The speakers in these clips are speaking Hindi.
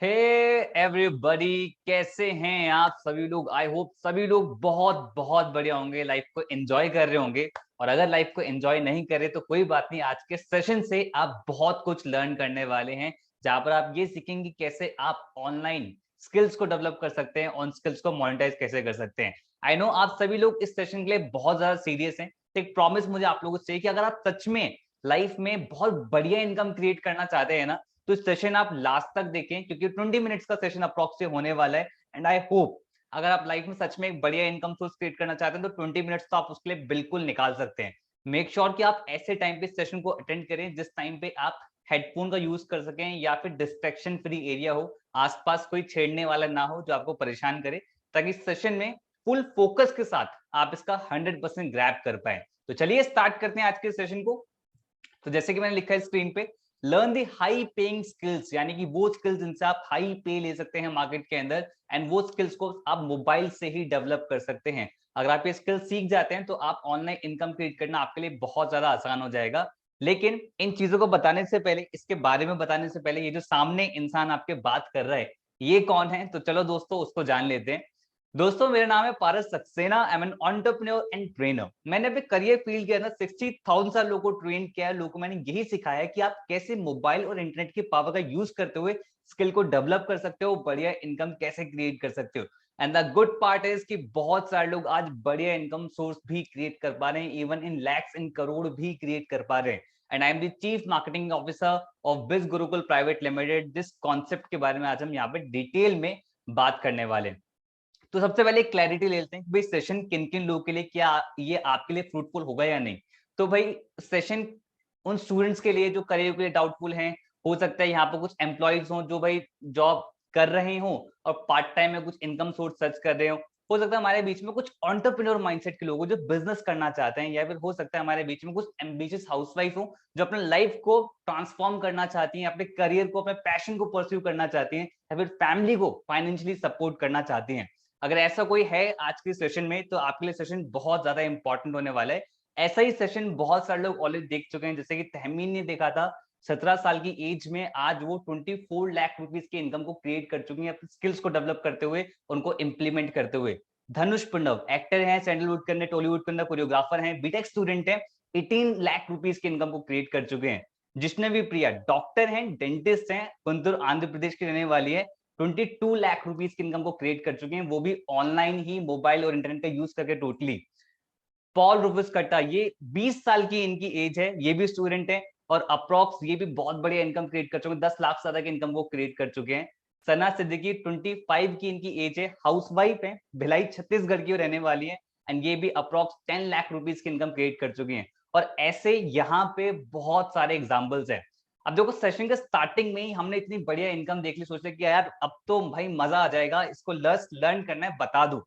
हे एवरीबॉडी, कैसे हैं आप सभी लोग। आई होप सभी लोग बहुत बहुत बढ़िया होंगे, लाइफ को एंजॉय कर रहे होंगे। और अगर लाइफ को एंजॉय नहीं कर रहे तो कोई बात नहीं, आज के सेशन से आप बहुत कुछ लर्न करने वाले हैं, जहां पर आप ये सीखेंगे कैसे आप ऑनलाइन स्किल्स को डेवलप कर सकते हैं, ऑन स्किल्स को मोनेटाइज कैसे कर सकते हैं। आई नो आप सभी लोग इस सेशन के लिए बहुत ज्यादा सीरियस हैं। तो एक प्रॉमिस मुझे आप लोगों से चाहिए कि अगर आप सच में लाइफ में बहुत बढ़िया इनकम क्रिएट करना चाहते हैं ना, तो इस सेशन आप लास्ट तक देखें, क्योंकि 20 मिनट्स का सेशन अप्रॉक्स से होने वाला है। एंड आई होप अगर आप लाइफ में सच में एक बढ़िया इनकम सोर्स क्रिएट करना चाहते हैं तो 20 मिनट्स तो आप उसके लिए बिल्कुल निकाल सकते हैं। मेक श्योर कि आप ऐसे टाइम पे सेशन को अटेंड करें जिस टाइम पे आप हेडफोन का यूज कर सकें, या फिर डिस्ट्रैक्शन फ्री एरिया हो, आसपास कोई छेड़ने वाला ना हो जो आपको परेशान करे, ताकि सेशन में फुल फोकस के साथ आप इसका 100% ग्रैब कर पाए। तो चलिए स्टार्ट करते हैं आज के सेशन को। तो जैसे कि मैंने लिखा है स्क्रीन पे, learn the high paying skills, यानी कि वो स्किल्स जिनसे आप हाई पे ले सकते हैं मार्केट के अंदर, एंड वो स्किल्स को आप मोबाइल से ही डेवलप कर सकते हैं। अगर आप ये स्किल्स सीख जाते हैं तो आप ऑनलाइन इनकम क्रिएट करना आपके लिए बहुत ज्यादा आसान हो जाएगा। लेकिन इन चीजों को बताने से पहले, इसके बारे में बताने से पहले, ये जो सामने इंसान आपके बात कर रहा है ये कौन है, तो चलो दोस्तों उसको जान लेते हैं। दोस्तों मेरा नाम है Paras Saxena, I am an entrepreneur and trainer. मैंने अपने करियर फील्ड के अंदर 60,000 लोगों को ट्रेन किया है। लोगों को मैंने यही सिखाया है कि आप कैसे मोबाइल और इंटरनेट की पावर का यूज करते हुए स्किल को डेवलप कर सकते हो, बढ़िया इनकम कैसे क्रिएट कर सकते हो। And the good part is कि बहुत सारे लोग आज बढ़िया इनकम सोर्स भी क्रिएट कर पा रहे हैं, इवन इन लैक्स इन करोड़ भी क्रिएट कर पा रहे हैं। And I am the chief marketing officer of बिज गुरुकुल प्राइवेट लिमिटेड। जिस कॉन्सेप्ट के बारे में आज हम यहाँ पे डिटेल में बात करने वाले हैं, तो सबसे पहले क्लैरिटी ले लेते हैं कि भाई सेशन किन किन लोगों के लिए, क्या ये आपके लिए फ्रूटफुल होगा या नहीं। तो भाई सेशन उन स्टूडेंट्स के लिए जो करियर के लिए डाउटफुल हैं। हो सकता है यहाँ पर कुछ एम्प्लॉयज हों जो भाई जॉब कर रहे हों और पार्ट टाइम में कुछ इनकम सोर्स सर्च कर रहे हो। सकता है हमारे बीच में कुछ एंटरप्रेन्योर माइंडसेट के लोग हो जो बिजनेस करना चाहते हैं, या फिर हो सकता है हमारे बीच में कुछ एम्बिशियस हाउसवाइफ हो जो अपने लाइफ को ट्रांसफॉर्म करना चाहती हैं, अपने करियर को, अपने पैशन को परस्यू करना चाहती हैं, या फिर फैमिली को फाइनेंशियली सपोर्ट करना चाहती हैं। अगर ऐसा कोई है आज के सेशन में तो आपके लिए सेशन बहुत ज्यादा इंपॉर्टेंट होने वाला है। ऐसा ही सेशन बहुत सारे लोग ऑलरेडी देख चुके हैं, जैसे कि तहमीन ने देखा था 17 साल की एज में, आज वो 24 लाख रुपीस की इनकम को क्रिएट कर चुकी हैं, स्किल्स को डेवलप करते हुए, उनको इंप्लीमेंट करते हुए। धनुष पांडव एक्टर हैं, सैंडलवुड के अंदर, टॉलीवुड के अंदर कोरियोग्राफर हैं, बीटेक स्टूडेंट हैं, 18 लाख रुपीस की इनकम को क्रिएट कर चुके हैं। जिष्णवी प्रिया डॉक्टर हैं, डेंटिस्ट हैं, कुंतुर आंध्र प्रदेश की रहने वाली है, 22 लाख रुपीस की इनकम को क्रिएट कर चुके हैं, वो भी ऑनलाइन ही मोबाइल और इंटरनेट का यूज करके टोटली। पॉल रूफस कट्टा, ये 20 साल की इनकी एज है, ये भी स्टूडेंट है, और अप्रॉक्स ये भी बहुत बढ़िया इनकम क्रिएट कर चुके हैं, 10 लाख से ज्यादा की इनकम वो क्रिएट कर चुके हैं। सना सिद्दीकी 25 की इनकी एज है, हाउसवाइफ है, भिलाई छत्तीसगढ़ की रहने वाली है, एंड ये भी अप्रॉक्स 10 लाख रुपीस की इनकम क्रिएट कर चुकी हैं। और ऐसे यहाँ पे बहुत सारे एग्जाम्पल्स हैं। अब देखो सेशन के स्टार्टिंग में ही हमने इतनी बढ़िया इनकम देख ली, सोच लिया कि यार अब तो भाई मजा आ जाएगा, इसको लर्न करना है, बता दू।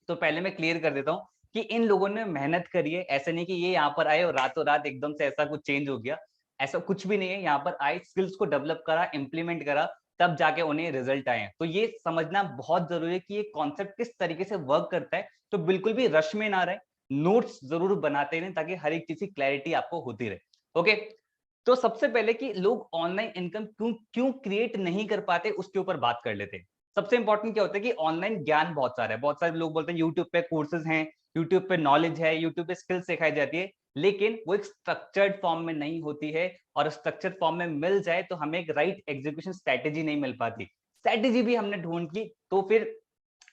तो पहले मैं क्लियर कर देता हूँ कि इन लोगों ने मेहनत करी है, ऐसे नहीं कि ये यहाँ पर आए और रातों रात एकदम से ऐसा कुछ चेंज हो गया। ऐसा कुछ भी नहीं है, यहाँ पर आए, स्किल्स को डेवलप करा, इंप्लीमेंट करा, तब जाके उन्हें रिजल्ट आए हैं। तो ये समझना बहुत जरूरी है कि ये कॉन्सेप्ट किस तरीके से वर्क करता है। तो बिल्कुल भी रश में ना रहे, नोट्स जरूर बनाते रहें ताकि हर एक चीज की क्लैरिटी आपको होती रहे। ओके, तो सबसे पहले कि लोग ऑनलाइन इनकम क्यों क्यों क्रिएट नहीं कर पाते उसके ऊपर बात कर लेते हैं। सबसे इंपॉर्टेंट क्या होता है कि ऑनलाइन ज्ञान बहुत सारा है, बहुत सारे लोग बोलते हैं यूट्यूब पे कोर्सेज हैं, यूट्यूब पे नॉलेज है, यूट्यूब पे स्किल्स सिखाई जाती है, लेकिन वो एक स्ट्रक्चर्ड फॉर्म में नहीं होती है। और स्ट्रक्चर्ड फॉर्म में मिल जाए तो हमें एक राइट एग्जीक्यूशन स्ट्रेटेजी नहीं मिल पाती। स्ट्रेटेजी भी हमने ढूंढ ली तो फिर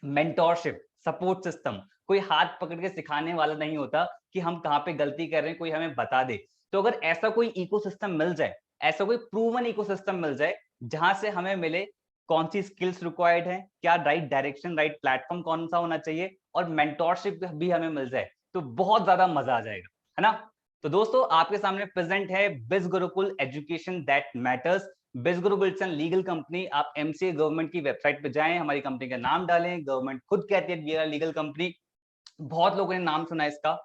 मेंटोरशिप, सपोर्ट सिस्टम, कोई हाथ पकड़ के सिखाने वाला नहीं होता कि हम कहाँ पे गलती कर रहे हैं, कोई हमें बता दे। तो अगर ऐसा कोई इकोसिस्टम मिल जाए, ऐसा कोई प्रूवन इकोसिस्टम मिल जाए जहां से हमें मिले कौन सी स्किल्स रिक्वायर्ड है, क्या राइट डायरेक्शन, राइट प्लेटफॉर्म कौन सा होना चाहिए, और मेंटोरशिप भी हमें मिल जाए, तो बहुत ज्यादा मजा आ जाएगा, है ना। तो दोस्तों आपके सामने प्रेजेंट है बिज Gurukul education that matters. Biz Gurukul it's an legal company. आप एमसीए गवर्नमेंट की वेबसाइट पे जाएं, हमारी कंपनी का नाम डालें, गवर्नमेंट खुद कहती है ये लीगल कंपनी। बहुत लोगों ने नाम सुना है इसका,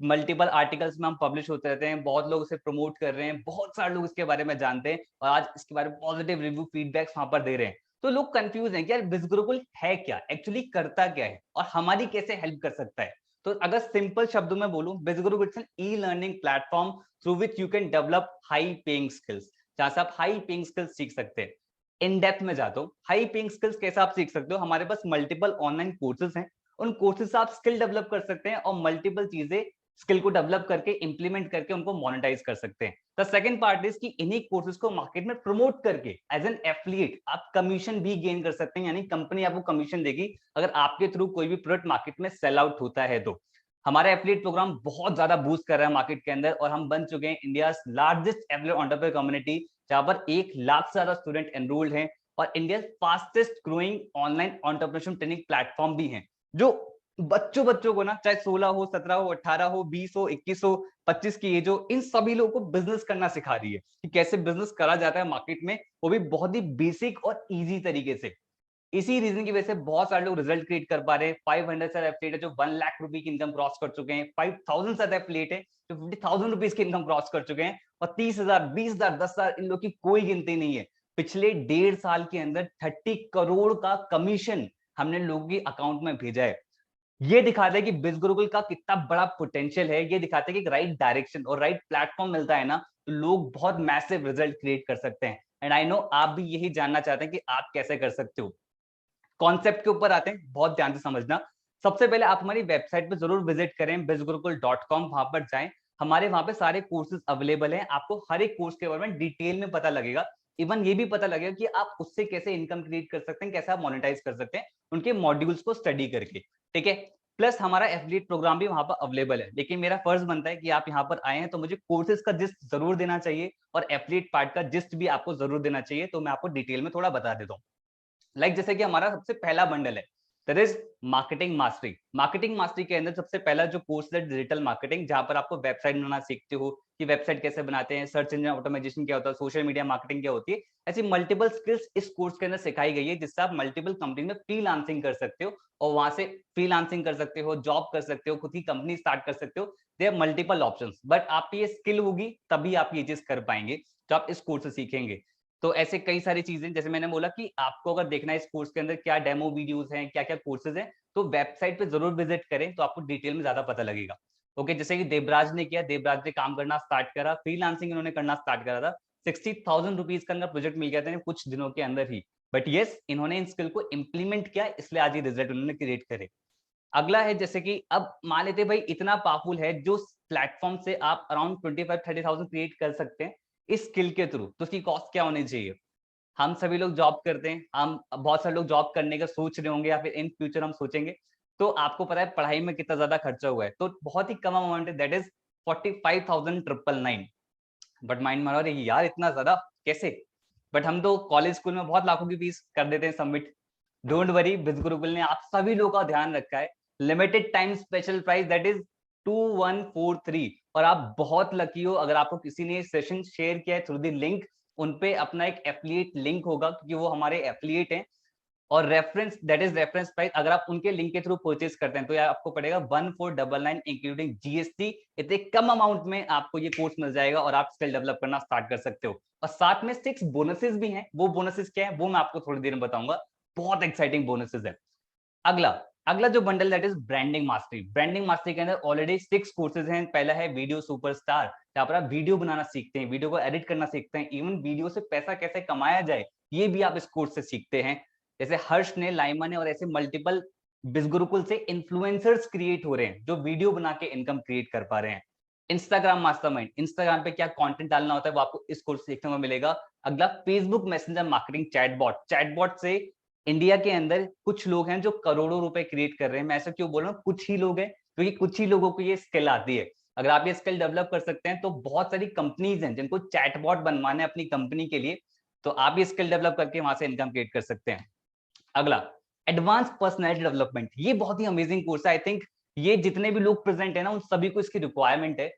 मल्टीपल आर्टिकल्स में हम पब्लिश होते रहते हैं, बहुत लोग इसे प्रमोट कर रहे हैं, बहुत सारे लोग इसके बारे में जानते हैं, और आज इसके बारे में पॉजिटिव रिव्यू फीडबैक्स वहां पर दे रहे हैं। तो लोग कंफ्यूज हैं कि यार बिज गुरुकुल है क्या, एक्चुअली करता क्या है, और हमारी कैसे हेल्प कर सकता है। तो अगर सिंपल शब्दों में बोलूं, biz Gurukul it's an e learning platform through which you can develop high paying skills, जहां से आप हाई पेइंग स्किल्स सीख सकते हैं। इन डेप्थ में जाता हूँ। हाई पेइंग स्किल्स कैसे आप सीख सकते हो, हमारे पास मल्टीपल ऑनलाइन कोर्सेज हैं, उन कोर्सेज से आप स्किल डेवलप कर सकते हैं और मल्टीपल चीजें स्किल को डेवलप करके इंप्लीमेंट करके उनको मोनेटाइज कर सकते हैं। द सेकंड पार्ट इज कि इन्हीं कोर्सेज को मार्केट में प्रमोट करके एज एन एफिलिएट आप कमीशन भी गेन कर सकते हैं, यानी कंपनी आपको कमीशन देगी अगर आपके थ्रू कोई भी प्रोडक्ट मार्केट में सेल आउट होता है। तो हमारा एफिलिएट प्रोग्राम बहुत ज्यादा बूस्ट कर रहा है मार्केट के अंदर और हम बन चुके हैं India largest affiliate entrepreneur community, जहां पर 1 लाख से ज्यादा स्टूडेंट एनरोल्ड हैं और India fastest growing online entrepreneurship training platform भी है, जो बच्चों को ना, चाहे 16 हो, 17 हो, 18 हो, 20 हो, 21 हो, 25 की एज हो, इन सभी लोगों को बिजनेस करना सिखा रही है कि कैसे बिजनेस करा जाता है मार्केट में, वो भी बहुत ही बेसिक और इजी तरीके से। इसी रीजन की वजह से बहुत सारे लोग रिजल्ट क्रिएट कर पा रहे हैं। 500 से एफिलिएट है जो 1 लाख रुपए की इनकम क्रॉस कर चुके हैं, 5000 से एफिलिएट है जो 50,000 रुपीज की इनकम क्रॉस कर चुके हैं, और 30,000, 20,000, 10,000 इन लोग की कोई गिनती नहीं है। पिछले 1.5 साल के अंदर 30 करोड़ का कमीशन हमने लोगों के अकाउंट में भेजा है। ये दिखाता है कि बिजगुरुकुल का कितना बड़ा पोटेंशियल है। ये दिखाता है कि राइट डायरेक्शन और राइट प्लेटफॉर्म मिलता है ना, तो लोग बहुत मैसिव रिजल्ट क्रिएट कर सकते हैं। एंड आई नो आप भी यही जानना चाहते हैं कि आप कैसे कर सकते हो। कॉन्सेप्ट के ऊपर आते हैं, बहुत ध्यान से समझना। सबसे पहले आप हमारी वेबसाइट पे जरूर विजिट करें, bizgurukul.com, वहां पर जाएं। हमारे वहां पे सारे कोर्सेज अवेलेबल हैं, आपको हर एक कोर्स के बारे में डिटेल में पता लगेगा। इवन ये भी पता लगेगा कि आप उससे कैसे इनकम क्रिएट कर सकते हैं, कैसे आप मोनेटाइज कर सकते हैं उनके मॉड्यूल्स को स्टडी करके, ठीक है। प्लस हमारा एफिलिएट प्रोग्राम भी वहां पर अवेलेबल है, लेकिन मेरा फर्ज बनता है कि आप यहाँ पर आए हैं तो मुझे कोर्सेज का जिस्ट जरूर देना चाहिए और एफिलिएट पार्ट का जिस्ट भी आपको जरूर देना चाहिए। तो मैं आपको डिटेल में थोड़ा बता देता हूँ। जैसे कि हमारा सबसे पहला बंडल है, that is marketing mastery. Marketing mastery के अंदर सबसे पहला जो कोर्स है डिजिटल मार्केटिंग, जहां पर आपको वेबसाइट बनाना सीखते हो कि वेबसाइट कैसे बनाते हैं, सर्च इंजन ऑटोमेशन क्या होता है, सोशल मीडिया मार्केटिंग क्या होती है। ऐसी मल्टीपल स्किल्स इस कोर्स के अंदर सिखाई गई है, जिससे आप मल्टीपल कंपनी में फ्रीलांसिंग कर सकते हो और वहां से फ्रीलांसिंग कर सकते हो, जॉब कर सकते हो, खुद की कंपनी स्टार्ट कर सकते हो। देयर मल्टीपल ऑप्शंस, बट आप ये स्किल होगी तभी आप ये चीज कर पाएंगे जो आप इस कोर्स से सीखेंगे। तो ऐसे कई सारी चीजें, जैसे मैंने बोला कि आपको अगर देखना है इस कोर्स के अंदर क्या डेमो वीडियोस हैं, क्या क्या कोर्सेज हैं, तो वेबसाइट पे जरूर विजिट करें, तो आपको डिटेल में ज्यादा पता लगेगा। ओके, जैसे कि देवराज ने किया, देवराज ने काम करना स्टार्ट करा, फ्रीलांसिंग इन्होंने करना स्टार्ट करा था, 60,000 रुपीज का इनका प्रोजेक्ट मिल गया था कुछ दिनों के अंदर ही। बट यस, इन्होंने इन स्किल को इंप्लीमेंट किया, इसलिए आज ये रिजल्ट उन्होंने क्रिएट करे। अगला है, जैसे कि अब मान लेते भाई इतना पावरफुल है जो प्लेटफॉर्म से आप अराउंड 25-30,000 क्रिएट कर सकते हैं इस स्किल के थ्रू, तो उसकी कॉस्ट क्या होनी चाहिए। हम सभी लोग जॉब करते हैं, हम बहुत सारे लोग जॉब करने का सोच रहे होंगे या फिर इन फ्यूचर हम सोचेंगे, तो आपको पता है पढ़ाई में कितना ज्यादा खर्चा हुआ है, तो बहुत ही कम अमाउंट है, दैट इज 45,999। बट माइंड मारो अरे यार इतना ज्यादा कैसे, बट हम तो कॉलेज स्कूल में बहुत लाखों की फीस कर देते हैं सबमिट। डोंट वरी, बिजगुरुकुल ने आप सभी लोगों का ध्यान रखा है। Limited time special price, that is 2143। और आप बहुत लकी हो अगर आपको किसी ने सेशन शेयर किया है थ्रू द लिंक, उनपे अपना एक एफिलिएट लिंक होगा क्योंकि वो हमारे एफिलिएट हैं, और reference, that is reference price, अगर आप उनके लिंक के थ्रू परचेज करते हैं तो यार आपको पड़ेगा 1499 इंक्लूडिंग जीएसटी। इतने कम अमाउंट में आपको ये कोर्स मिल जाएगा और आप स्किल डेवलप करना स्टार्ट कर सकते हो। और साथ में 6 बोनसेस भी हैं, वो बोनसेस क्या है वो मैं आपको थोड़ी देर में बताऊंगा, बहुत एक्साइटिंग बोनसेस है। अगला अगला जो bundle, that is branding mastery. Branding mastery के अंदर ऑलरेडी 6 कोर्सेज हैं। पहला है वीडियो सुपरस्टार, जहां पर आप वीडियो बनाना सीखते हैं, वीडियो को एडिट करना सीखते हैं, इवन वीडियो से पैसा कैसे कमाया जाए ये भी आप इस कोर्स से सीखते हैं। जैसे हर्ष ने, लाइमा ने और ऐसे मल्टीपल बिजगुरुकुल से इन्फ्लुएंसर्स क्रिएट हो रहे हैं जो वीडियो बना के इनकम क्रिएट कर पा रहे हैं। इंस्टाग्राम मास्टरमाइंड, इंस्टाग्राम पे क्या कंटेंट डालना होता है वो आपको इस कोर्स सीखने को मिलेगा। अगला Facebook messenger marketing chatbot, chatbot से इंडिया के अंदर कुछ लोग हैं जो करोड़ों रुपए क्रिएट कर रहे हैं। मैं ऐसा क्यों बोल रहा हूँ, कुछ ही लोग हैं क्योंकि कुछ ही लोगों को ये स्किल आती है। अगर आप ये स्किल डेवलप कर सकते हैं तो बहुत सारी कंपनीज हैं जिनको चैटबॉट बनवाना है अपनी कंपनी के लिए, तो आप ये स्किल डेवलप करके वहां से इनकम क्रिएट कर सकते हैं। अगला एडवांस पर्सनैलिटी डेवलपमेंट, ये बहुत ही अमेजिंग कोर्स है। आई थिंक ये जितने भी लोग प्रेजेंट है ना उन सभी को इसकी रिक्वायरमेंट है।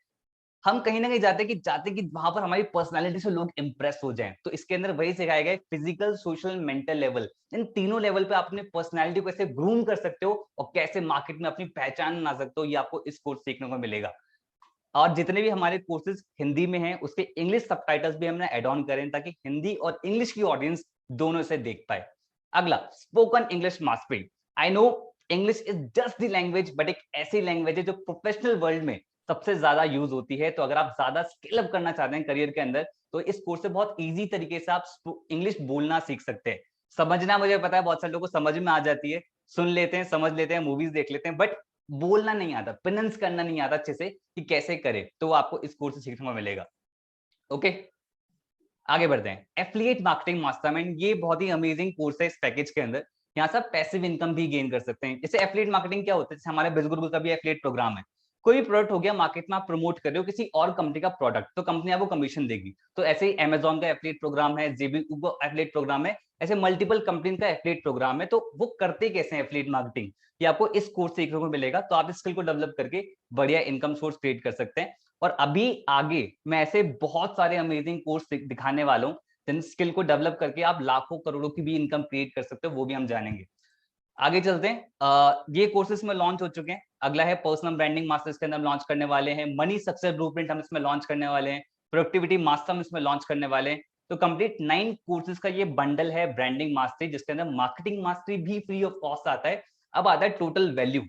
हम कहीं ना कहीं चाहते कि वहां पर हमारी पर्सनालिटी से लोग इंप्रेस हो जाएं, तो इसके अंदर वही सिखाया गया है, फिजिकल, सोशल, मेंटल लेवल, इन तीनों लेवल पे आप अपनी पर्सनालिटी को कैसे ग्रूम कर सकते हो और कैसे मार्केट में अपनी पहचान बना सकते हो, ये आपको इस कोर्स सीखने को मिलेगा। और जितने भी हमारे कोर्सेज हिंदी में हैं उसके इंग्लिश सबटाइटल्स भी हमने ऐड ऑन करें ताकि हिंदी और इंग्लिश की ऑडियंस दोनों से देख पाए। अगला spoken English mastery. I know English is just the language, but एक ऐसी लैंग्वेज है जो प्रोफेशनल वर्ल्ड में सबसे ज्यादा यूज होती है। तो अगर आप ज्यादा स्किल अप करना चाहते हैं करियर के अंदर, तो इस कोर्स से बहुत इजी तरीके से आप इंग्लिश बोलना सीख सकते हैं। समझना मुझे पता है बहुत सारे लोगों को समझ में आ जाती है, सुन लेते हैं, समझ लेते हैं, मूवीज देख लेते हैं, बट बोलना नहीं आता, प्रोनाउंस करना नहीं आता अच्छे से कि कैसे करे, तो वो आपको इस कोर्स से सीखने को मिलेगा। ओके, आगे बढ़ते हैं। एफिलिएट मार्केटिंग मास्टरमाइंड, ये बहुत ही अमेजिंग कोर्स है इस पैकेज के अंदर। यहाँ से आप पैसिव इनकम भी गेन कर सकते हैं। जैसे एफिलिएट मार्केटिंग क्या होता है, जैसे हमारे बिजगुरु का भी एफिलिएट प्रोग्राम है। कोई भी प्रोडक्ट हो गया मार्केट में, आप प्रमोट कर रहे हो किसी और कंपनी का प्रोडक्ट, तो कंपनी आपको कमीशन देगी। तो ऐसे ही अमेजॉन का एफिलिएट प्रोग्राम है, जेबी का एफिलिएट प्रोग्राम है, ऐसे मल्टीपल कंपनी का एफिलिएट प्रोग्राम है। तो वो करते कैसे हैं एफिलिएट मार्केटिंग, ये आपको इस कोर्स सीखने को मिलेगा। तो आप इस स्किल को डेवलप करके बढ़िया इनकम सोर्स क्रिएट कर सकते हैं। और अभी आगे मैं ऐसे बहुत सारे अमेजिंग कोर्स दिखाने वाला हूँ जिन स्किल को डेवलप करके आप लाखों करोड़ों की भी इनकम क्रिएट कर सकते हो, वो भी हम जानेंगे। आगे चलते हैं। ये कोर्सेज में लॉन्च हो चुके हैं। अगला है पर्सनल ब्रांडिंग मास्टर्स के अंदर हम लॉन्च करने वाले हैं। मनी सक्सेस ब्लूप्रिंट हम इसमें लॉन्च करने वाले हैं। प्रोडक्टिविटी मास्टर हम इसमें लॉन्च करने वाले हैं। तो कंप्लीट 9 कोर्सेज का ये बंडल है ब्रांडिंग मास्टरी, जिसके अंदर मार्केटिंग मास्टरी भी फ्री ऑफ कॉस्ट आता है। अब आता है total value,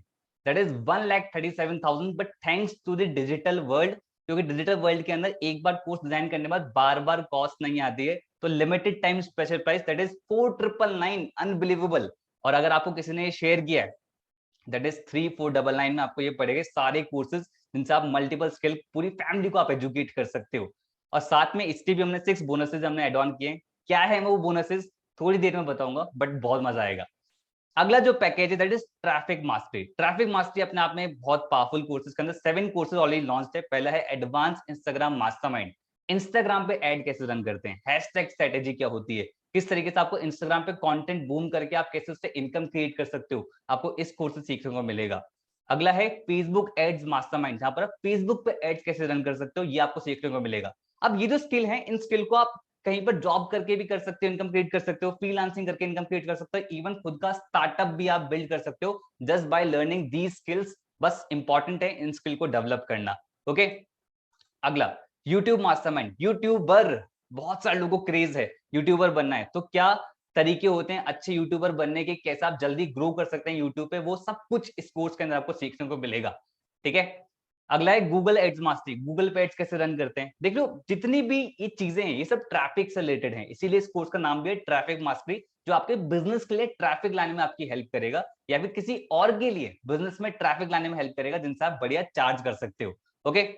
that is 1,37,000, but thanks to the digital world, क्योंकि डिजिटल वर्ल्ड के अंदर एक बार कोर्स डिजाइन करने के बाद बार बार कॉस्ट नहीं आती है। तो limited time special price, that is 4,999, unbelievable. और अगर आपको किसी ने शेयर किया है, दैट इज 3,499 में आपको ये पड़ेगा सारे कोर्सेज, जिनसे आप मल्टीपल स्किल पूरी फैमिली को आप एजुकेट कर सकते हो। और साथ में इसके भी हमने 6 बोनसेज हमने एड ऑन किए। क्या है वो बोनसेज, थोड़ी देर में बताऊंगा, बट बहुत मजा आएगा। अगला जो पैकेज है that is traffic mastery. Traffic mastery अपने आप में बहुत पावरफुल कोर्सेज के अंदर 7 कोर्सेज ऑलरेडी लॉन्च है। पहला है एडवांस इंस्टाग्राम मास्टरमाइंड, इंस्टाग्राम पे ऐड कैसे रन करते हैं, हैशटैग स्ट्रेटेजी क्या होती है, किस तरीके से आपको इंस्टाग्राम पे कंटेंट बूम करके आप कैसे उससे इनकम क्रिएट कर सकते हो, आपको इस कोर्स से सीखने को मिलेगा। अगला है फेसबुक एड्स मास्टरमाइंड, जहां पर आप फेसबुक पे एड्स कैसे रन कर सकते हो, ये आपको सीखने को मिलेगा। अब ये जो स्किल है, इन स्किल को आप कहीं पर जॉब करके भी कर सकते हो, इनकम क्रिएट कर सकते हो, फ्रीलांसिंग करके इनकम क्रिएट कर सकते हो, इवन खुद का स्टार्टअप भी आप बिल्ड कर सकते हो just by learning these skills. बस इंपॉर्टेंट है इन स्किल को डेवलप करना। ओके, अगला यूट्यूब मास्टरमाइंड, यूट्यूबर, बहुत सारे लोगों को क्रेज है यूट्यूबर बनना है, तो क्या तरीके होते हैं अच्छे यूट्यूबर बनने के, कैसे आप जल्दी ग्रो कर सकते हैं यूट्यूब पे, वो सब कुछ इस कोर्स के अंदर आपको सीखने को मिलेगा। ठीक है, अगला है गूगल एड्स मास्टरी, गूगल पे एड्स कैसे रन करते हैं। देख लो जितनी भी ये चीजें हैं, ये सब ट्रैफिक से रिलेटेड हैं, इसीलिए इस कोर्स का नाम भी है ट्रैफिक मास्टरी, जो आपके बिजनेस के लिए ट्रैफिक लाने में आपकी हेल्प करेगा, या फिर किसी और के लिए बिजनेस में ट्रैफिक लाने में हेल्प करेगा, जिनसे आप बढ़िया चार्ज कर सकते हो। ओके,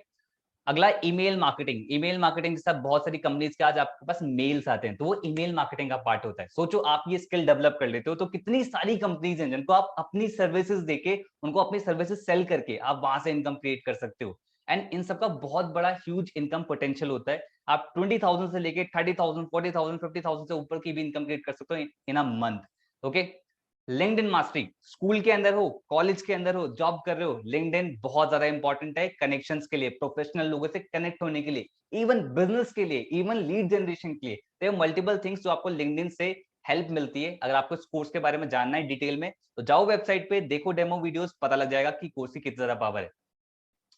अगला ईमेल मार्केटिंग। ईमेल मार्केटिंग के साथ बहुत सारी कंपनीज के आज आपके पास मेल्स आते हैं, तो वो ईमेल मार्केटिंग का पार्ट होता है। सोचो आप ये स्किल डेवलप कर लेते हो, तो कितनी सारी कंपनीज हैं जिनको आप अपनी सर्विसेज देके, उनको अपनी सर्विसेज सेल करके आप वहां से इनकम क्रिएट कर सकते हो। एंड इन सबका बहुत बड़ा ह्यूज इनकम पोटेंशियल होता है। आप 20,000 से लेके 30,000, 40,000, 50,000 से ऊपर की भी इनकम क्रिएट कर सकते हो in a month. Okay, LinkedIn mastery, school के अंदर हो, कॉलेज के अंदर हो, जॉब कर रहे हो, लिंक्डइन बहुत ज्यादा इंपॉर्टेंट है कनेक्शंस के लिए, प्रोफेशनल लोगों से कनेक्ट होने के लिए, इवन बिजनेस के लिए, इवन लीड जनरेशन के लिए। तो मल्टीपल थिंग्स जो आपको लिंक्डइन से हेल्प मिलती है। अगर आपको इस कोर्स के बारे में जानना है डिटेल में, तो जाओ वेबसाइट पे, देखो डेमो वीडियोस, पता लग जाएगा कि कोर्स की कितनी ज्यादा पावर है।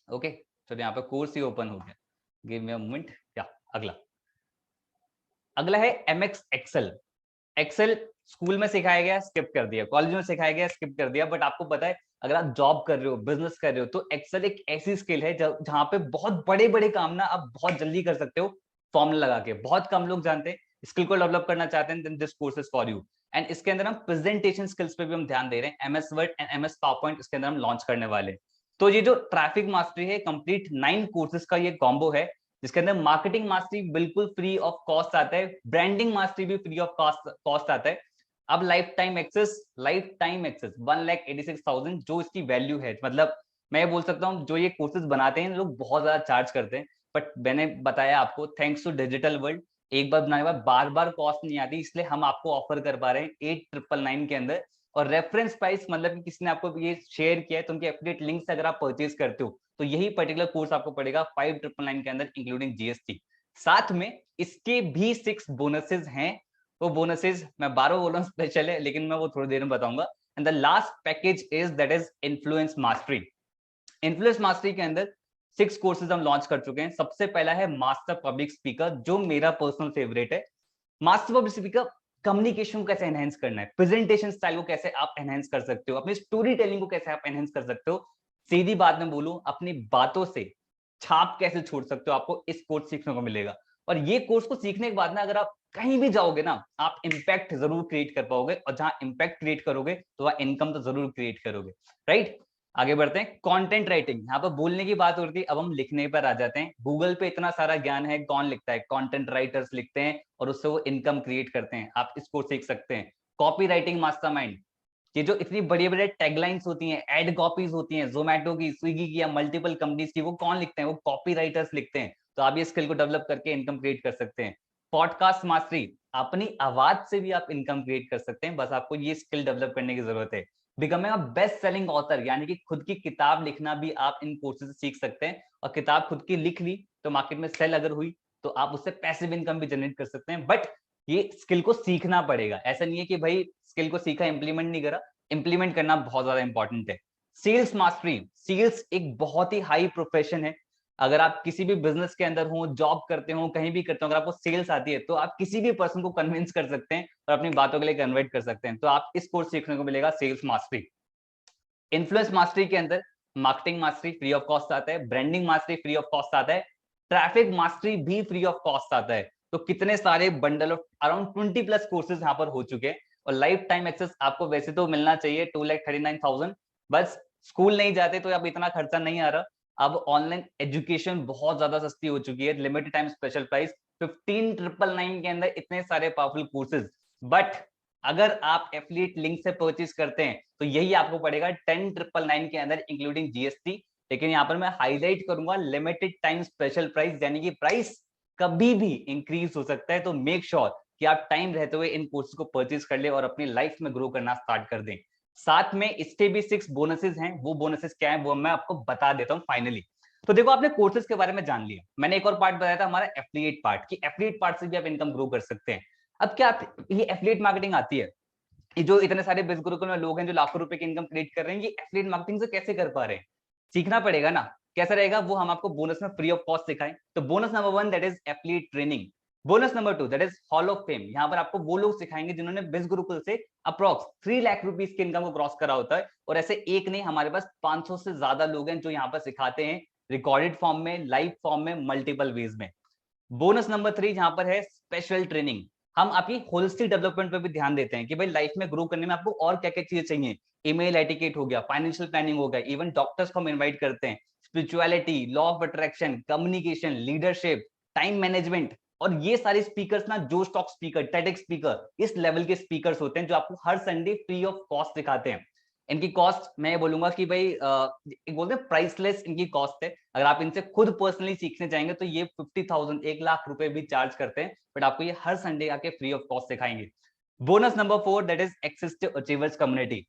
ओके, चलो यहाँ पे कोर्स ही ओपन हो गया, गिव मी अ मोमेंट। क्या अगला, अगला है एमएक्स एक्सेल। एक्सेल स्कूल में सिखाया गया, स्किप कर दिया, कॉलेज में सिखाया गया, स्किप कर दिया, बट आपको पता है अगर आप जॉब कर रहे हो, बिजनेस कर रहे हो, तो एक्सेल एक ऐसी स्किल है जहां पे बहुत बड़े बड़े काम ना आप बहुत जल्दी कर सकते हो फॉर्मूला लगा के। बहुत कम लोग जानते हैं, स्किल को डेवलप करना चाहते हैं, then this course is for you. And इसके अंदर हम प्रेजेंटेशन स्किल्स पे भी हम ध्यान दे रहे हैं। MS word and MS power point इसके अंदर हम लॉन्च करने वाले हैं। तो ये जो ट्रैफिक मास्टरी है, कंप्लीट 9 कोर्सेज का ये कॉम्बो है, जिसके अंदर मार्केटिंग मास्टरी बिल्कुल फ्री ऑफ कॉस्ट आता है, ब्रांडिंग मास्टरी भी फ्री ऑफ कॉस्ट आता है। अब लाइफ टाइम एक्सेस 1,86,000 जो इसकी वैल्यू है, मतलब मैं बोल सकता हूँ जो ये कोर्सेज बनाते हैं लोग बहुत ज्यादा चार्ज करते हैं, बट मैंने बताया आपको थैंक्स टू डिजिटल वर्ल्ड, एक बार बनाने के बाद बार बार कॉस्ट नहीं आती, इसलिए हम आपको ऑफर कर पा रहे हैं 8,999 के अंदर। और रेफरेंस प्राइस मतलब कि किसी ने आपको ये शेयर किया है, तो उनके एफिलिएट लिंक से अगर आप परचेज करते हो, तो यही पर्टिकुलर कोर्स आपको पड़ेगा 5,999 के अंदर इंक्लूडिंग जीएसटी। साथ में इसके भी 6 बोनसेस हैं। वो बोनसेस मैं 12 बोल रहा हूँ स्पेशल है, लेकिन मैं वो थोड़ी देर में बताऊंगा। And the last package is that is influence mastery. Influence mastery के अंदर 6 कोर्सेज हम लॉन्च कर चुके हैं। सबसे पहला है मास्टर पब्लिक स्पीकर, जो मेरा पर्सनल फेवरेट है। मास्टर पब्लिक स्पीकर कम्युनिकेशन को कैसे एनहेंस करना है, प्रेजेंटेशन स्टाइल को कैसे आप एनहेंस कर सकते हो, अपनी स्टोरी टेलिंग को कैसे आप एनहेंस कर सकते हो, सीधी बात में बोलूं, अपनी बातों से छाप कैसे छोड़ सकते हो, आपको इस कोर्स सीखने को मिलेगा। और ये कोर्स को सीखने के बाद ना, अगर आप कहीं भी जाओगे ना, आप इम्पैक्ट जरूर क्रिएट कर पाओगे, और जहां इम्पैक्ट क्रिएट करोगे तो वहां इनकम तो जरूर क्रिएट करोगे, राइट। आगे बढ़ते हैं। कंटेंट राइटिंग, यहाँ पर बोलने की बात हो रही थी, अब हम लिखने पर आ जाते हैं। गूगल पे इतना सारा ज्ञान है, कौन लिखता है? कंटेंट राइटर्स लिखते हैं और उससे वो इनकम क्रिएट करते हैं। आप इसको सीख सकते हैं। कॉपी राइटिंग मास्टरमाइंड, ये जो इतनी बड़ी बड़ी टैगलाइंस होती हैं, एड कॉपीज होती हैं, जोमेटो की, स्विगी की या मल्टीपल कंपनीज की, वो कौन लिखते हैं? वो कॉपी राइटर्स लिखते हैं। तो आप ये स्किल को डेवलप करके इनकम क्रिएट कर सकते हैं। पॉडकास्ट मास्टरी, अपनी आवाज से भी आप इनकम क्रिएट कर सकते हैं, बस आपको ये स्किल डेवलप करने की जरूरत है। Becoming a best selling author, यानी कि खुद की किताब लिखना भी आप इन कोर्सेज से सीख सकते हैं। और किताब खुद की लिख ली तो मार्केट में सेल अगर हुई तो आप उससे पैसिव इनकम भी जनरेट कर सकते हैं। बट ये स्किल को सीखना पड़ेगा, ऐसा नहीं है कि भाई स्किल को सीखा इंप्लीमेंट नहीं करा, इंप्लीमेंट करना बहुत ज्यादा इंपॉर्टेंट है। सेल्स मास्टरी, सेल्स एक बहुत ही हाई प्रोफेशन है। अगर आप किसी भी बिजनेस के अंदर हो, जॉब करते हो, कहीं भी करते हो, अगर आपको सेल्स आती है तो आप किसी भी पर्सन को कन्विंस कर सकते हैं और अपनी बातों के लिए कन्वर्ट कर सकते हैं। तो आप इस कोर्स सीखने को मिलेगा, सेल्स मास्टरी। इन्फ्लुएंस मास्टरी के अंदर marketing mastery free of cost आता है, branding mastery free of cost आता है, ट्रैफिक मास्टरी भी फ्री ऑफ कॉस्ट आता है। तो कितने सारे बंडल ऑफ अराउंड 20+ कोर्सेज यहाँ पर हो चुके हैं। और लाइफ टाइम एक्सेस आपको वैसे तो मिलना चाहिए 2,39,000, बस स्कूल नहीं जाते तो अब इतना खर्चा नहीं आ रहा। अब ऑनलाइन एजुकेशन बहुत ज्यादा सस्ती हो चुकी है, लिमिटेड टाइम स्पेशल प्राइस 15,999 के अंदर इतने सारे पावरफुल कोर्सेज। बट अगर आप एफिलिएट लिंक से परचेज करते हैं तो यही आपको पड़ेगा 10,999 के अंदर इंक्लूडिंग जीएसटी। लेकिन यहाँ पर मैं हाईलाइट करूंगा लिमिटेड टाइम स्पेशल प्राइस, यानी कि प्राइस कभी भी इंक्रीज हो सकता है। तो मेक श्योर कि आप टाइम रहते हुए इन कोर्सेज को परचेज कर ले और अपनी लाइफ में ग्रो करना स्टार्ट कर दें। साथ में इसके भी 6 बोनसेस हैं। वो बोनसेस क्या है वो मैं आपको बता देता हूँ फाइनली। तो देखो, आपने कोर्सेज के बारे में जान लिया, मैंने एक और पार्ट बताया था हमारा एफिलिएट पार्ट, कि एफिलिएट पार्ट से भी आप इनकम ग्रो कर सकते हैं। अब क्या ये एफिलिएट मार्केटिंग आती है, ये जो इतने सारे बिज गुरुकुल में लोग हैं जो लाखों रुपए की इनकम क्रिएट कर रहे हैं, ये एफिलिएट मार्केटिंग से कैसे कर पा रहे हैं? सीखना पड़ेगा ना। कैसा रहेगा वो हम आपको बोनस में फ्री ऑफ कॉस्ट सिखाएं। तो bonus number 1 that is affiliate training. Bonus number 2 that is hall of fame. यहाँ पर आपको वो लोग सिखाएंगे जिन्होंने बिज गुरुकुल से अप्रॉक्स 3 लाख रुपीज की इनकम को क्रॉस करा होता है। और ऐसे एक नहीं, हमारे पास 500 से ज्यादा लोग हैं जो यहाँ पर सिखाते हैं, रिकॉर्डेड फॉर्म में, लाइव फॉर्म में, मल्टीपल वेज में। बोनस नंबर 3 जहां पर है स्पेशल ट्रेनिंग। हम आपकी होलिस्टिक डेवलपमेंट पर भी ध्यान देते हैं कि भाई लाइफ में ग्रो करने में आपको और क्या क्या चीजें चाहिए। ईमेल एटिकेट हो गया, फाइनेंशियल प्लानिंग हो गया, इवन डॉक्टर्स को हम इनवाइट करते हैं, spirituality, law of attraction, communication, leadership, time management. और ये सारे स्पीकर्स ना, जो स्टॉक स्पीकर, टेडेक्स स्पीकर, इस लेवल के स्पीकर्स होते हैं जो आपको हर संडे फ्री ऑफ कॉस्ट सिखाते हैं। इनकी कॉस्ट मैं ये बोलूंगा कि भाई एक बोलते हैं प्राइसलेस इनकी कॉस्ट है। अगर आप इनसे खुद पर्सनली सीखने चाहेंगे तो ये 50,000, 1 लाख रुपए भी चार्ज करते हैं, बट आपको ये हर संडे आके फ्री ऑफ कॉस्ट सिखाएंगे। Bonus number 4 that is access to achievers community.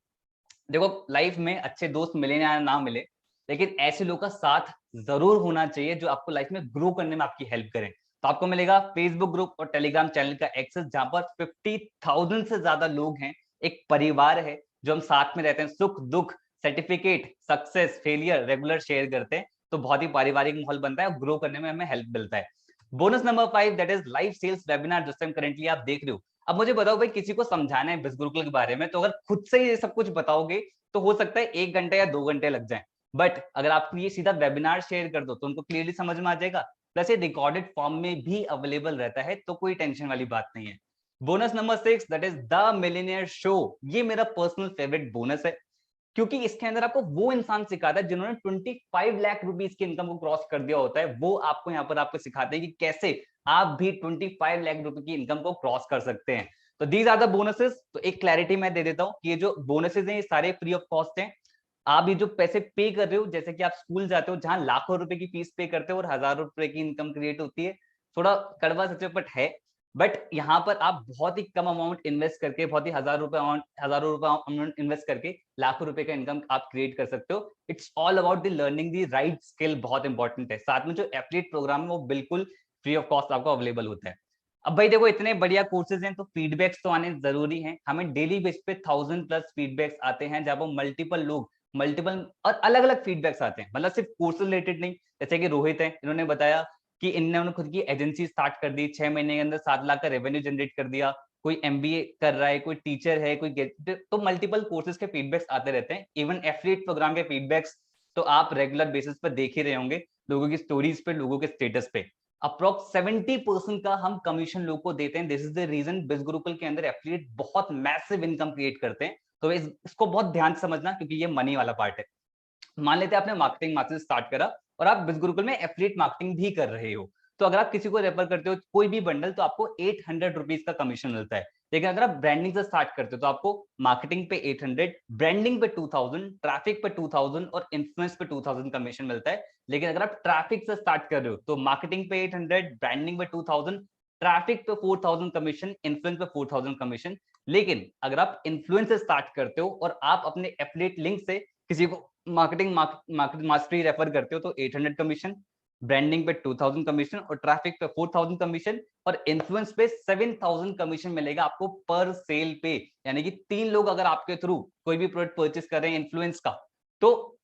देखो, लाइफ में अच्छे दोस्त मिले या ना मिले, लेकिन ऐसे लोगों का साथ जरूर होना चाहिए जो आपको लाइफ में ग्रो करने में आपकी हेल्प करें। तो आपको मिलेगा फेसबुक ग्रुप और टेलीग्राम चैनल का एक्सेस, जहां पर 50,000 से ज्यादा लोग हैं, एक परिवार है जो हम साथ में रहते हैं, सुख दुख, certificate, success, failure regular share करते हैं। तो बहुत ही पारिवारिक माहौल बनता है और ग्रो करने में हमें हेल्प मिलता है। Bonus number 5 that is live sales webinar, जिस टाइम करेंटली आप देख रहे हो। अब मुझे बताओ भाई, किसी को समझाना है बिज गुरुकुल के बारे में, तो अगर खुद से ये सब कुछ बताओगे तो हो सकता है 1 घंटे या 2 घंटे लग जाए। बट अगर आप ये सीधा वेबिनार शेयर कर दो तो उनको क्लियरली समझ में आ जाएगा। प्लस ये रिकॉर्डेड फॉर्म में भी अवेलेबल रहता है, तो कोई टेंशन वाली बात नहीं है। Bonus number 6 that is the millionaire show. ये मेरा पर्सनल फेवरेट बोनस है, क्योंकि इसके अंदर आपको वो इंसान सिखाता है जिन्होंने 25 लाख रुपीज की इनकम को क्रॉस कर दिया होता है। वो आपको यहाँ पर आपको सिखाते हैं कि कैसे आप भी 25 लाख रुपए की इनकम को क्रॉस कर सकते हैं। तो दीज आर द बोनसेस। तो एक क्लैरिटी मैं दे देता हूँ कि ये जो बोनसेस हैं ये सारे फ्री ऑफ कॉस्ट हैं। आप ये जो पैसे पे कर रहे हो, जैसे कि आप स्कूल जाते हो जहां लाखों रुपए की फीस पे करते हो और हजारों रुपए की इनकम क्रिएट होती है, थोड़ा कड़वा सच बट है। बट यहाँ पर आप बहुत ही कम अमाउंट इन्वेस्ट करके, बहुत ही हजारों रुपए अमाउंट इन्वेस्ट करके लाखों रुपए का इनकम आप क्रिएट कर सकते हो। It's all about the learning the right skill, बहुत इंपॉर्टेंट है। साथ में जो एफिलिएट प्रोग्राम है वो बिल्कुल फ्री ऑफ कॉस्ट आपको अवेलेबल होता है। अब भाई देखो, इतने बढ़िया कोर्सेज हैं तो फीडबैक्स तो आने जरूरी हैं। हमें डेली बेस पे 1000+ फीडबैक्स आते हैं, जब वो मल्टीपल लोग, मल्टीपल और अलग अलग फीडबैक्स आते हैं, मतलब सिर्फ कोर्स रिलेटेड नहीं। जैसे कि रोहित है, इन्होंने बताया कि इन्होंने खुद की एजेंसी स्टार्ट कर दी, 6 महीने के अंदर 7 लाख का रेवेन्यू जनरेट कर दिया। कोई एमबीए कर रहा है, कोई टीचर है, कोई तो मल्टीपल कोर्सेज के फीडबैक्स आते रहते हैं। इवन एफिलिएट प्रोग्राम के फीडबैक्स तो आप रेगुलर बेसिस पर देख ही रहे होंगे लोगों की स्टोरीज पे, लोगों के स्टेटस पे अप्रोक्स 70% का हम कमीशन लोगों को देते हैं। दिस इज द रीजन बिज गुरुकुल के अंदर एफिलिएट बहुत मैसिव इनकम क्रिएट करते हैं। तो इसको बहुत ध्यान से समझना, क्योंकि ये मनी वाला पार्ट है। मान लेते हैं आपने मार्केटिंग मार्केटिंग स्टार्ट करा और आप बिज गुरुकुल में एफिलिएट मार्केटिंग भी कर रहे हो, तो अगर आप किसी को रेफर करते हो कोई भी बंडल, तो आपको 800 रुपीज का कमीशन मिलता है। लेकिन अगर आप ब्रांडिंग से स्टार्ट करते हो तो आपको मार्केटिंग पे 800, ब्रांडिंग पे 2000, ट्रैफिक पे 2000 और इन्फ्लुएंस पे 2000 कमीशन मिलता है। लेकिन अगर आप ट्रैफिक से स्टार्ट कर रहे हो तो मार्केटिंग पे 800, ब्रांडिंग पे 2000, ट्रैफिक पे 4000 कमीशन, इन्फ्लुएंस पे 4000 कमीशन। लेकिन अगर आप इन्फ्लुएंस से स्टार्ट करते हो और आप अपने एफिलिएट लिंक से किसी को मार्केटिंग मास्टरी रेफर करते हो तो 800 कमीशन, ब्रांडिंग पे 2000 कमीशन और ट्रैफिक पे 4000 कमीशन और इन्फ्लुएंस पे 7000 कमीशन मिलेगा आपको पर सेल पे। यानी कि 3 लोग अगर आपके थ्रू कोई भी प्रोडक्ट परचेस कर रहे हैं इन्फ्लुएंस का, तो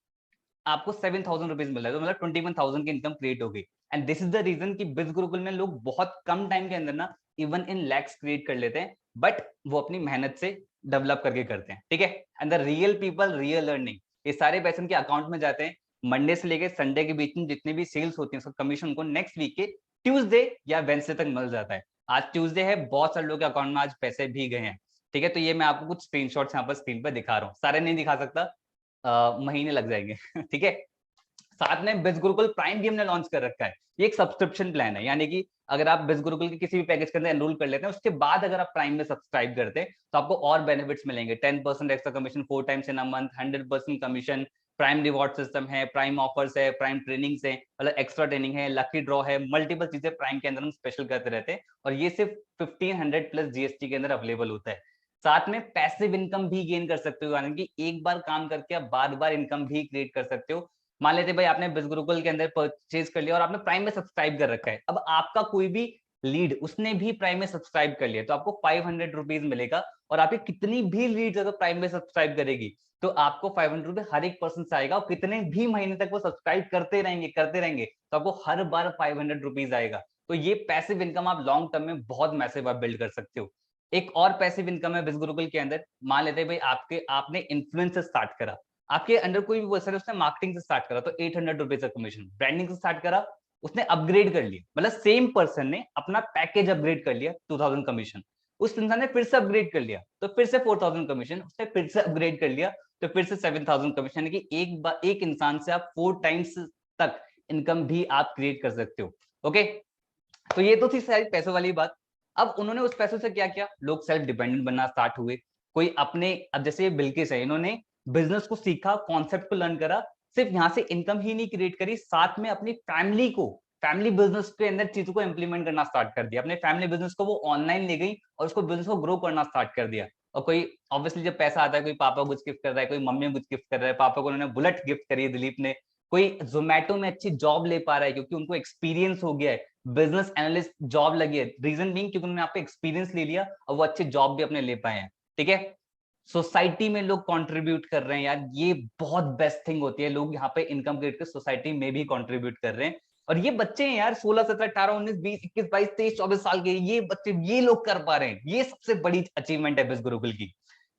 आपको 7000 रुपीज मिल रहा है, तो मतलब 21000 की इनकम क्रिएट हो गई। And this is the reason कि बिज गुरुकुल में लोग बहुत कम टाइम के अंदर ना इवन इन लैक्स क्रिएट कर लेते हैं, बट वो अपनी मेहनत से डेवलप करके करते हैं, ठीक है। And the real people real earning, ये सारे पैसे उनके अकाउंट में जाते हैं। मंडे से लेके संडे के बीच में जितने भी सेल्स होती है उसका कमीशन उनको नेक्स्ट वीक के ट्यूसडे या वेडनेसडे तक मिल जाता है। आज ट्यूसडे है, बहुत सारे लोगों के अकाउंट में आज पैसे भी गए हैं, ठीक है। तो ये मैं आपको कुछ स्क्रीनशॉट्स यहाँ पर स्क्रीन पर दिखा रहा हूँ, सारे नहीं दिखा सकता, महीने लग जाएंगे ठीक है। साथ में बिज गुरुकुल प्राइम भी हमने लॉन्च कर रखा है। ये एक सब्सक्रिप्शन प्लान है, यानी कि अगर आप बिज गुरुकुल के किसी भी पैकेज के अंदर एनरोल कर लेते हैं, उसके बाद अगर आप प्राइम में सब्सक्राइब करते हैं तो आपको और बेनिफिट्स मिलेंगे। 10% extra commission 4 times in a month, 100% commission, prime reward system है, प्राइम ऑफर्स है, प्राइम ट्रेनिंग्स है, मतलब एक्स्ट्रा ट्रेनिंग है, लकी ड्रॉ है, मल्टीपल चीजें प्राइम के अंदर हम स्पेशल करते रहते हैं। और ये सिर्फ 1500 प्लस जीएसटी के अंदर अवेलेबल होता है। साथ में पैसिव इनकम भी गेन कर सकते हो, यानी कि एक बार काम करके आप बार बार इनकम भी क्रिएट कर सकते हो। मान लेते भाई आपने बिज गुरुकुल के अंदर परचेज कर लिया और आपने प्राइम में सब्सक्राइब कर रखा है, अब आपका कोई भी लीड उसने भी प्राइम में सब्सक्राइब कर लिया तो आपको 500 रुपीज मिलेगा। और आपकी कितनी भी लीड अगर प्राइम में सब्सक्राइब करेगी तो आपको 500 रुपीज हर एक पर्सन से आएगा, और कितने भी महीने तक वो सब्सक्राइब करते रहेंगे तो आपको हर बार 500 रुपीज आएगा। तो ये पैसिव इनकम आप लॉन्ग टर्म में बहुत मैसिव आप बिल्ड कर सकते हो। एक और पैसिव इनकम है बिज गुरुकुल के अंदर। मान लेते हैं भाई आपने इन्फ्लुएंस से स्टार्ट करा, आपके अंडर कोई भी पर्सन है उसने मार्केटिंग से स्टार्ट करा तो 800 रुपीज का कमीशन, ब्रांडिंग से स्टार्ट करा उसने अपग्रेड कर लिया, मतलब सेम पर्सन ने अपना पैकेज अपग्रेड कर लिया 2000 कमीशन, उस इंसान ने फिर से अपग्रेड कर लिया तो फिर से 4000 कमीशन, उसने फिर से अपग्रेड कर लिया तो फिर से 7000 कमीशन। यानी कि एक इंसान से आप 4 टाइम्स तक इनकम भी आप क्रिएट कर सकते हो। ओके, तो ये तो थी सारी पैसों वाली बात। अब उन्होंने उस पैसों से क्या किया, लोग सेल्फ डिपेंडेंट बनना स्टार्ट हुए। कोई अपने, अब जैसे बिल्किस है, इन्होंने बिजनेस को सीखा, कॉन्सेप्ट को लर्न करा, सिर्फ यहाँ से इनकम ही नहीं क्रिएट करी, साथ में अपनी फैमिली को, फैमिली बिजनेस के अंदर चीजों को इंप्लीमेंट करना स्टार्ट कर दिया। अपने फैमिली बिजनेस को वो ऑनलाइन ले गई और उसको बिजनेस को ग्रो करना स्टार्ट कर दिया। और कोई ऑब्वियसली जब पैसा आता है, कोई पापा कुछ गिफ्ट कर रहा है, कोई मम्मी कुछ गिफ्ट कर रहा है, पापा को उन्होंने बुलेट गिफ्ट करी है दिलीप ने, कोई जोमेटो में अच्छी जॉब ले पा रहा है क्योंकि उनको एक्सपीरियंस हो गया है, बिजनेस एनालिस्ट जॉब लगी है, रीजन बीइंग क्योंकि उन्होंने आप पे एक्सपीरियंस ले लिया और वो अच्छे जॉब भी अपने ले पाए हैं, ठीक है। सोसाइटी में लोग कंट्रीब्यूट कर रहे हैं यार, ये बहुत बेस्ट थिंग होती है, लोग यहाँ पे इनकम क्रिएट कर सोसाइटी में भी कंट्रीब्यूट कर रहे हैं। और ये बच्चे हैं यार 16 17 18 19 20 21 22 23 24 साल के, ये बच्चे ये लोग कर पा रहे हैं, ये सबसे बड़ी अचीवमेंट है बिज गुरुकुल की।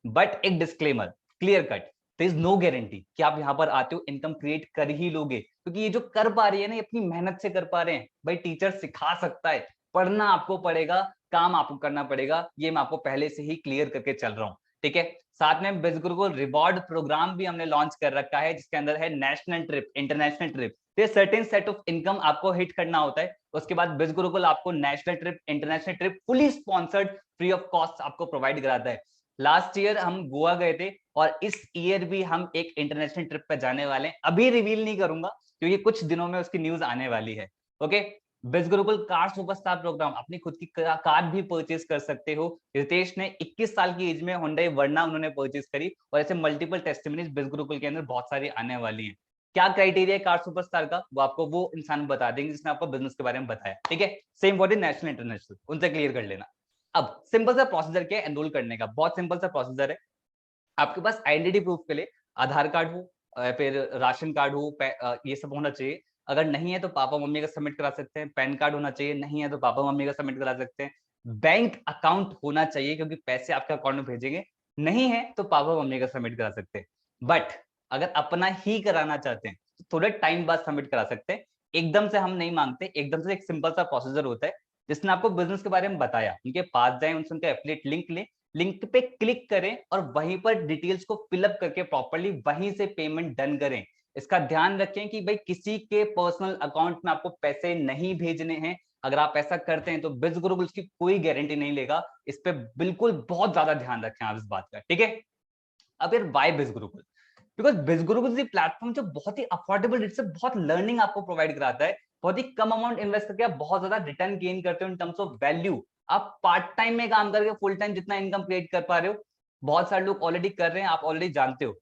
बट एक disclaimer, clear cut, there is no guarantee कि आप यहाँ पर आते हो इनकम क्रिएट कर ही लोगे, क्योंकि ये जो कर पा रही है ना, ये अपनी मेहनत से कर पा रहे हैं। भाई टीचर सिखा सकता है, पढ़ना आपको पड़ेगा, काम आपको करना पड़ेगा, ये मैं आपको पहले से ही क्लियर करके चल रहा हूँ, ठीक है। साथ में बिज गुरुकुल रिवॉर्ड प्रोग्राम भी हमने लॉन्च कर रखा है, जिसके अंदर है नेशनल ट्रिप, इंटरनेशनल ट्रिप, तो सर्टेन सेट ऑफ इनकम आपको हिट करना होता है, उसके बाद बिज गुरुकुल आपको national trip, international trip fully sponsored free of cost आपको प्रोवाइड कराता है। लास्ट ईयर हम गोवा गए थे और इस ईयर भी हम एक इंटरनेशनल ट्रिप पे जाने वाले हैं, अभी रिवील नहीं करूंगा क्योंकि कुछ दिनों में उसकी न्यूज आने वाली है। ओके, बिज गुरुकुल कार सुपरस्टार प्रोग्राम, अपनी खुद की कार भी परचेज कर सकते हो। रितेश ने 21 साल की एज में होंडा वर्ना उन्होंने परचेज करी, और ऐसे मल्टीपल टेस्टिमनीज बिज गुरुकुल के अंदर बहुत सारी आने वाली हैं। क्या क्राइटेरिया है कार सुपरस्टार का, वो आपको वो इंसान बता देंगे जिसने आपको बिजनेस के बारे में बताया, ठीक है। Same for the national international, उनसे क्लियर कर लेना। अब सिंपल सा प्रोसीजर क्या है एनरोल करने का, बहुत सिंपल सा प्रोसीजर है। आपके पास आइडेंटिटी प्रूफ के लिए आधार कार्ड हो, फिर राशन कार्ड हो, ये सब होना चाहिए। अगर नहीं है तो पापा मम्मी का सबमिट करा सकते हैं। पैन कार्ड होना चाहिए, नहीं है तो पापा मम्मी का सबमिट करा सकते हैं। बैंक अकाउंट होना चाहिए क्योंकि पैसे आपके अकाउंट में भेजेंगे, नहीं है तो पापा मम्मी का सबमिट करा सकते हैं। बट अगर अपना ही कराना चाहते हैं थोड़े टाइम बाद सबमिट करा सकते हैं, एकदम से हम नहीं मांगते। एकदम से एक सिंपल सा प्रोसीजर होता है जिसने आपको बिजनेस के बारे में बताया, उनके पास जाए, उनसे उनका एफिलिएट लिंक ले, लिंक पे क्लिक करें और वहीं पर डिटेल्स को फिलअप करके प्रॉपरली वहीं से पेमेंट डन करें। इसका ध्यान रखें कि भाई किसी के पर्सनल अकाउंट में आपको पैसे नहीं भेजने हैं। अगर आप ऐसा करते हैं तो बिज गुरुकुल की कोई गारंटी नहीं लेगा। इस पे बिल्कुल बहुत ज्यादा ध्यान रखें आप इस बात का, ठीक है। अब यार वाई बिज गुरुकुल? बिकॉज बिज गुरुकुल इज प्लेटफॉर्म जो बहुत ही अफोर्डेबल रेट से बहुत लर्निंग आपको प्रोवाइड कराता है। बहुत ही कम अमाउंट इन्वेस्ट करके आप बहुत ज्यादा रिटर्न गेन करते हो इन टर्म्स ऑफ वैल्यू। आप पार्ट टाइम में काम करके फुल टाइम जितना इनकम क्रिएट कर पा रहे हो, बहुत सारे लोग ऑलरेडी कर रहे हैं, आप ऑलरेडी जानते हो।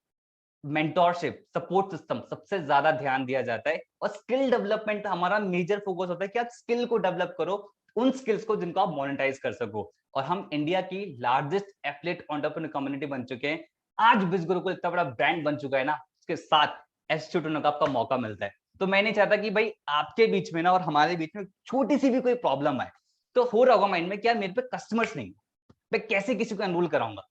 मेंटोरशिप, सपोर्ट सिस्टम सबसे ज्यादा ध्यान दिया जाता है, और स्किल डेवलपमेंट हमारा मेजर फोकस होता है कि आप स्किल को डेवलप करो, उन स्किल्स को जिनको आप मोनेटाइज कर सको। और हम इंडिया की लार्जेस्ट एफिलिएट एंटरप्रेन्योर कम्युनिटी बन चुके हैं। आज बिज गुरुकुल इतना बड़ा ब्रांड बन चुका है ना, उसके साथ एस्टिट्यूट होने का आपका मौका मिलता है। तो मैं नहीं चाहता कि भाई आपके बीच में ना और हमारे बीच में छोटी सी भी कोई प्रॉब्लम आए। तो हो रहा होगा माइंड में क्या मेरे पे कस्टमर्स नहीं, मैं कैसे किसी को एनरोल कराऊंगा।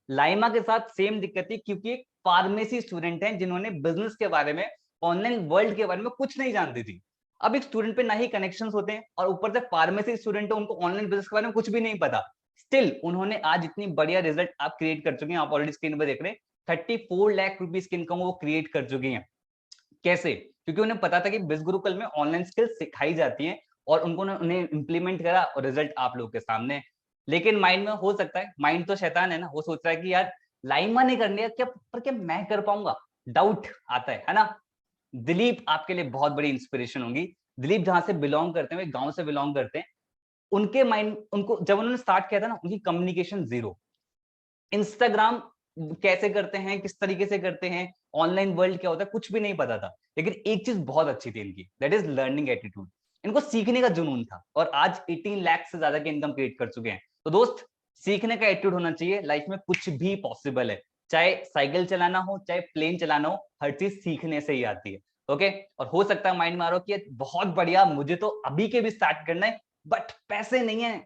लाइमा के साथ सेम दिक्कत थी, क्योंकि एक फार्मेसी स्टूडेंट है जिन्होंने बिजनेस के बारे में, ऑनलाइन वर्ल्ड के बारे में कुछ नहीं जानती थी। अब एक स्टूडेंट पे ना ही कनेक्शंस होते हैं और ऊपर से फार्मेसी स्टूडेंट है, उनको ऑनलाइन बिजनेस के बारे में कुछ भी नहीं पता। स्टिल उन्होंने आज इतनी बढ़िया रिजल्ट आप क्रिएट कर चुके हैं, आप ऑलरेडी स्क्रीन पर देख रहे हैं। 34 लाख रुपीज की इनकम वो क्रिएट कर चुकी हैं। कैसे? क्योंकि उन्हें पता था कि बिज गुरुकुल में ऑनलाइन स्किल्स सिखाई जाती हैं और उन्हें इंप्लीमेंट करा और रिजल्ट आप लोगों के सामने है। लेकिन माइंड में हो सकता है, माइंड तो शैतान है ना, वो सोच रहा है कि यार लाइमा ने करनी है क्या, पर क्या मैं कर पाऊंगा? डाउट आता है ना। दिलीप आपके लिए बहुत बड़ी इंस्पिरेशन होंगी। दिलीप जहां से बिलोंग करते हैं, गांव से बिलोंग करते हैं। उनके माइंड, उनको जब उन्होंने स्टार्ट किया था ना, उनकी कम्युनिकेशन जीरो। इंस्टाग्राम कैसे करते हैं, किस तरीके से करते हैं, ऑनलाइन वर्ल्ड क्या होता है, कुछ भी नहीं पता था। लेकिन एक चीज बहुत अच्छी थी इनकी, दैट इज लर्निंग एटीट्यूड। इनको सीखने का जुनून था और आज 18 लाख से ज्यादा की इनकम क्रिएट कर चुके हैं। तो दोस्त, सीखने का एटीट्यूड होना चाहिए, लाइफ में कुछ भी पॉसिबल है। चाहे साइकिल चलाना हो, चाहे प्लेन चलाना हो, हर चीज सीखने से ही आती है। ओके। और हो सकता है माइंड मारो कि बहुत बढ़िया, मुझे तो अभी के भी स्टार्ट करना है, बट पैसे नहीं है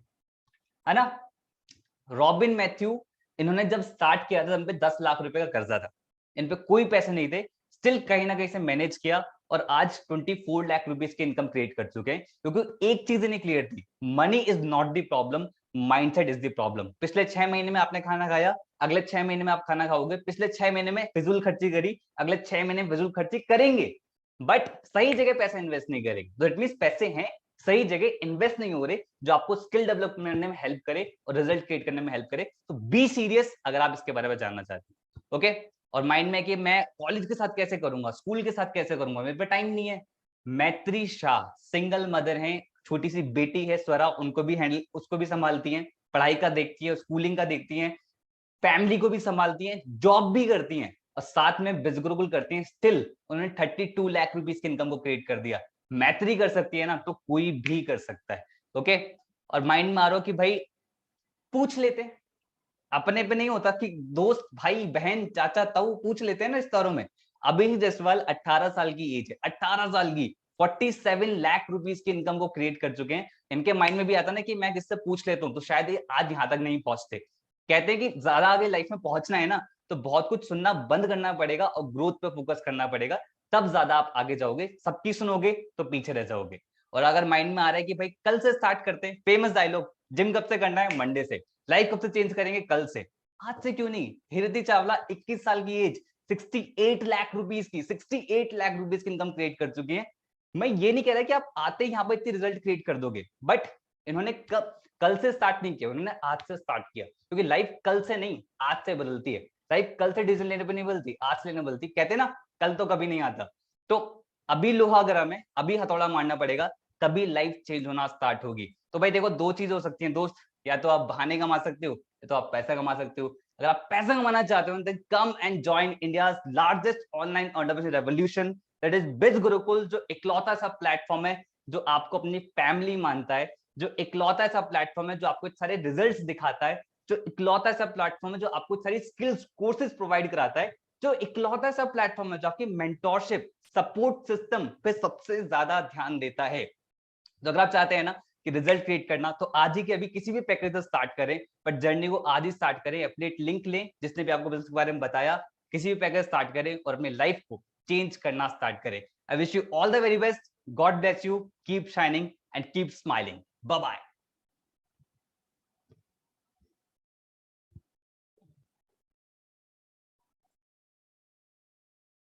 ना। रॉबिन मैथ्यू, इन्होंने जब स्टार्ट किया था, इन पे 10 लाख रुपए का कर्जा था, इन पे कोई पैसे नहीं थे। स्टिल कहीं ना कहीं से मैनेज किया और आज 24 लाख रुपीज की इनकम क्रिएट कर चुके हैं। क्योंकि एक चीज इन्हें क्लियर थी, money is not the problem, mindset is the problem. पिछले 6 महीने में आपने खाना खाया, अगले 6 महीने में आप खाना खाओगे। पिछले 6 महीने में फिजूल खर्ची करी, अगले 6 महीने में फिजूल खर्ची करेंगे, बट सही जगह पैसे इन्वेस्ट नहीं करेंगे। तो इट मींस पैसे हैं, सही जगह इन्वेस्ट नहीं हो रहे, जो आपको स्किल डेवलप करने में हेल्प करे और रिजल्ट क्रिएट करने में हेल्प करे। तो बी सीरियस अगर आप इसके बारे में जानना चाहते हैं। ओके। और माइंड में कि मैं कॉलेज के साथ कैसे करूंगा, स्कूल के साथ कैसे करूंगा, मेरे पे टाइम नहीं है। मैत्री शाह सिंगल मदर हैं, छोटी सी बेटी है स्वरा, उनको भी हैंडल, उसको भी संभालती हैं, पढ़ाई का देखती है, स्कूलिंग का देखती हैं, फैमिली को भी संभालती हैं, जॉब भी करती हैं और साथ में बिज गुरुकुल करती हैं। स्टिल उन्होंने 32 लाख रुपीज की इनकम को क्रिएट कर दिया। मैत्री कर सकती है ना, तो कोई भी कर सकता है। ओके। और माइंड में आ रहा हो कि भाई पूछ लेते हैं, अपने पे नहीं होता कि दोस्त भाई बहन चाचा ताऊ पूछ लेते हैं ना रिश्तेदारों में। अभिषेक जायसवाल 18 साल की एज है, 18 साल की, 47 लाख रुपीज की इनकम को क्रिएट कर चुके हैं। इनके माइंड में भी आता ना कि मैं किससे पूछ लेता हूँ तो शायद ये आज यहाँ तक नहीं पहुंचते। कहते हैं कि ज्यादा आगे लाइफ में पहुंचना है ना, तो बहुत कुछ सुनना बंद करना पड़ेगा और ग्रोथ पे फोकस करना पड़ेगा, तब ज्यादा आप आगे जाओगे। सबकी सुनोगे तो पीछे रह जाओगे। और अगर माइंड में आ रहा है कि भाई कल से स्टार्ट करते हैं, फेमस डायलॉग, जिम कब से करना है, मंडे से, लाइफ कब से चेंज करेंगे, कल से। आज से क्यों नहीं? हीरति चावला 21 साल की एज, 68 लाख रुपीज की, 68 लाख रुपीज की इनकम क्रिएट कर चुकी है। मैं ये नहीं कह रहा कि आप आते यहाँ पर इतनी रिजल्ट क्रिएट कर दोगे, बट इन्होंने कल से स्टार्ट नहीं किया, उन्होंने आज से स्टार्ट किया। क्योंकि लाइफ कल से नहीं आज से बदलती है। लाइफ कल से डिसीजन लेने पर नहीं बदलती, आज से लेने बदलती। कहते ना कल तो कभी नहीं आता। तो अभी लोहा गर्म है, अभी हथौड़ा मारना पड़ेगा, तभी लाइफ चेंज होना स्टार्ट होगी। तो भाई देखो, दो चीज हो सकती है दोस्त, या तो आप बहाने कमा सकते हो या तो आप पैसा कमा सकते हो। अगर आप पैसा कमाना चाहते हो then come and join India's largest online entrepreneurship revolution, that is biz Gurukul. जो इकलौता सा प्लेटफॉर्म है जो आपको अपनी फैमिली मानता है, जो इकलौता ऐसा प्लेटफॉर्म है जो आपको सारे रिजल्ट्स दिखाता है, जो इकलौता ऐसा प्लेटफॉर्म है जो आपको सारी स्किल्स कोर्सेज प्रोवाइड कराता है, जो इकलौता ऐसा प्लेटफॉर्म है जो आपकी मेंटोरशिप सपोर्ट सिस्टम पे सबसे ज्यादा ध्यान देता है। तो अगर आप चाहते हैं ना कि रिजल्ट क्रिएट करना, तो आज ही के अभी किसी भी पैकेज से स्टार्ट करें, बट जर्नी को आज ही स्टार्ट करें। एफिलिएट लिंक लें जिसने भी आपको बिजनेस के बारे में बताया, किसी भी पैकेज स्टार्ट करें और अपनी लाइफ को चेंज करना स्टार्ट करें। I wish you all the very best, God bless you, keep shining and keep smiling, bye bye.